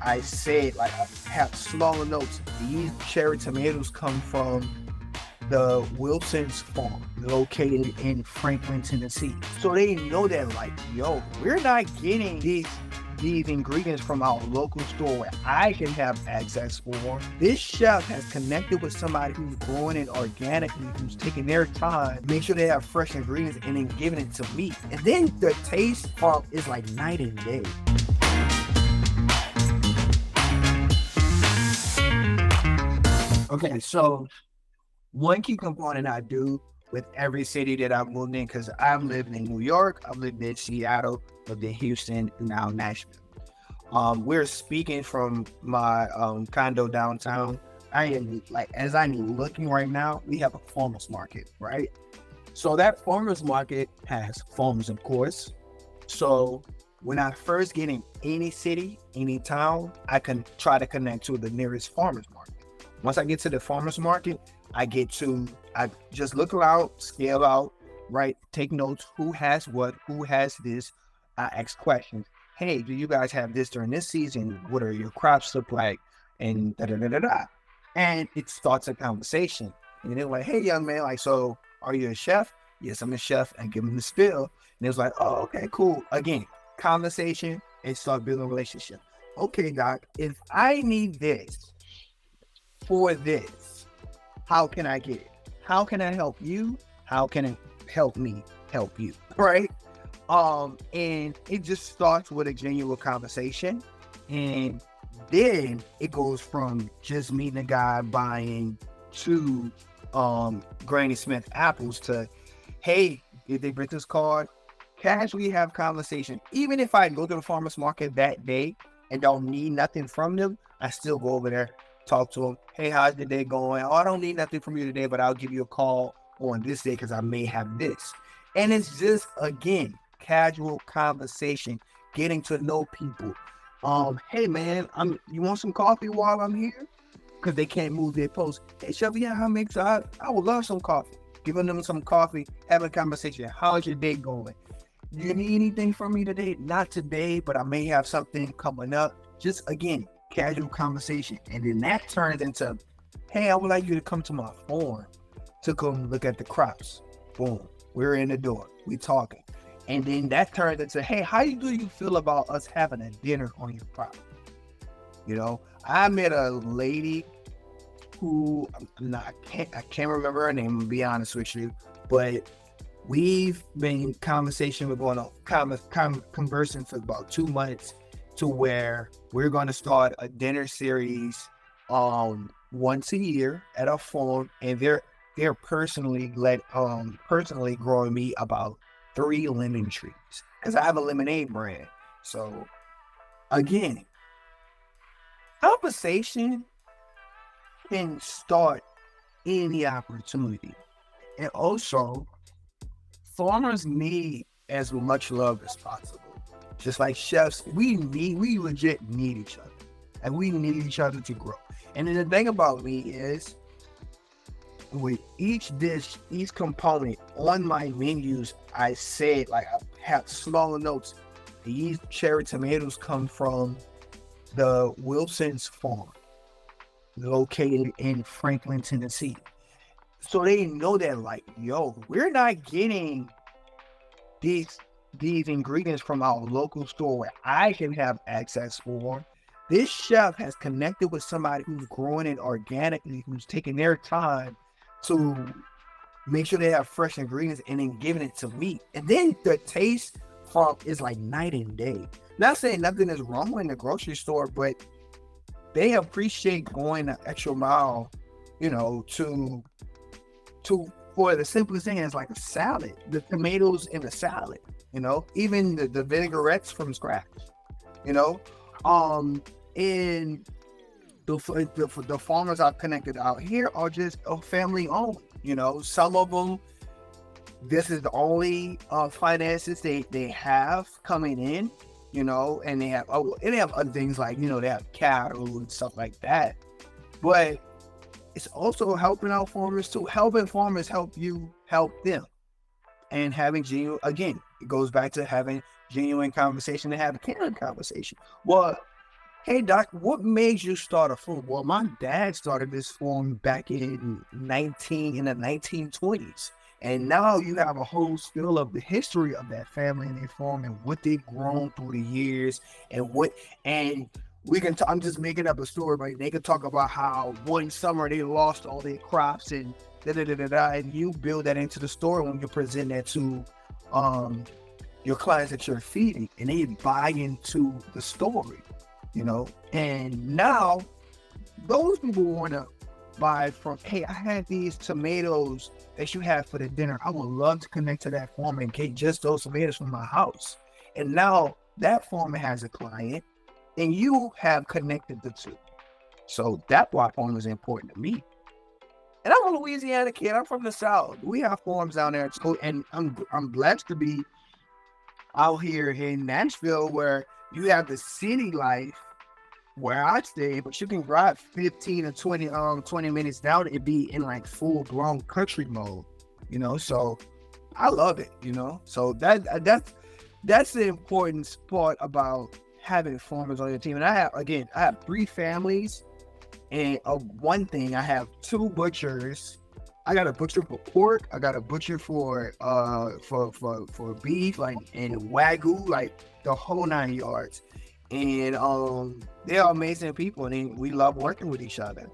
I said, like I have smaller notes. These cherry tomatoes come from the Wilson's farm located in Franklin, Tennessee. So they know that, like, yo, we're not getting these ingredients from our local store where I can have access for. This chef has connected with somebody who's growing it organically, who's taking their time, make sure they have fresh ingredients, and then giving it to me. And then the taste is like night and day. Okay, so one key component I do with every city that I've moved in, because I've lived in New York, I've lived in Seattle, lived in Houston, and now Nashville. We're speaking from my condo downtown. I am like, as I'm looking right now, we have a farmer's market, right? So that farmer's market has farmers, of course. So when I first get in any city, any town, I can try to connect to the nearest farmer's market. Once I get to the farmer's market, I just look out, scale out, right? Take notes, who has what, who has this. I ask questions. Hey, do you guys have this during this season? What are your crops look like? And da-da-da-da-da. And it starts a conversation. And they're like, hey, young man, like, so are you a chef? Yes, I'm a chef. I give them the spill. And it was like, oh, okay, cool. Again, conversation and start building a relationship. Okay, Doc, if I need this for this, how can I get it? How can I help you? How can it help me help you? Right? And it just starts with a genuine conversation. And then it goes from just meeting a guy buying two Granny Smith apples to, hey, did they print this card? Casually have conversation. Even if I go to the farmer's market that day and don't need nothing from them, I still go over there, talk to them. Hey, how's the day going? Oh, I don't need nothing from you today, but I'll give you a call on this day because I may have this. And it's just, again, casual conversation, getting to know people. Hey man, you want some coffee while I'm here? Because they can't move their post. Hey Chef, yeah, I would love some coffee. Giving them some coffee, having a conversation. How's your day going? Do you need anything from me today? Not today, but I may have something coming up. Just again, casual conversation. And then that turns into, hey, I would like you to come to my farm to come look at the crops. Boom, we're in the door, we talking. And then that turns into, hey, how do you feel about us having a dinner on your property? You know, I met a lady who I can't remember her name, to be honest with you, but we've been in conversation. We're going on conversing for about 2 months to where we're going to start a dinner series once a year at our farm, and they're personally growing me about 3 lemon trees because I have a lemonade brand. So again, conversation can start any opportunity. And also, farmers need as much love as possible. Just like chefs, we legit need each other. And we need each other to grow. And then the thing about me is, with each dish, each component on my menus, I said, like, I have smaller notes. These cherry tomatoes come from the Wilson's farm located in Franklin, Tennessee. So they know that, like, yo, we're not getting these ingredients from our local store where I can have access for. This chef has connected with somebody who's growing it organically, who's taking their time to make sure they have fresh ingredients and then giving it to me. And then the taste is like night and day. Not saying nothing is wrong in the grocery store, but they appreciate going the extra mile, you know, to for the simplest thing as like a salad, the tomatoes in the salad, you know, even the vinaigrettes from scratch, you know, and the farmers I've connected out here are just family owned. You know, some of them, this is the only finances they have coming in. You know, and they have other things like, you know, they have cattle and stuff like that. But it's also helping out farmers too, helping farmers help you help them, and having genuine. Again, it goes back to having genuine conversation and having caring conversation. Well, Hey Doc, what made you start a farm? Well, my dad started this farm back in the 1920s. And now you have a whole spill of the history of that family and their farm and what they've grown through the years and we can I'm just making up a story, but they could talk about how one summer they lost all their crops and da da da da da, and you build that into the story when you present that to um your clients that you're feeding, and they buy into the story, you know. And now those people want to buy from, hey, I had these tomatoes that you had for the dinner. I would love to connect to that farmer and get just those tomatoes from my house. And now that farmer has a client and you have connected the two. So that's why farming is important to me. And I'm a Louisiana kid. I'm from the South. We have farms down there too. And I'm blessed to be out here in Nashville where you have the city life where I stay, but you can drive 15 or 20 minutes down and be in like full blown country mode, you know. So I love it, you know. So that's the important part about having farmers on your team. And I have 3 families, and one thing, I have 2 butchers. I got a butcher for pork. I got a butcher for beef, like, and Wagyu, like the whole 9 yards. And they're amazing people, and we love working with each other.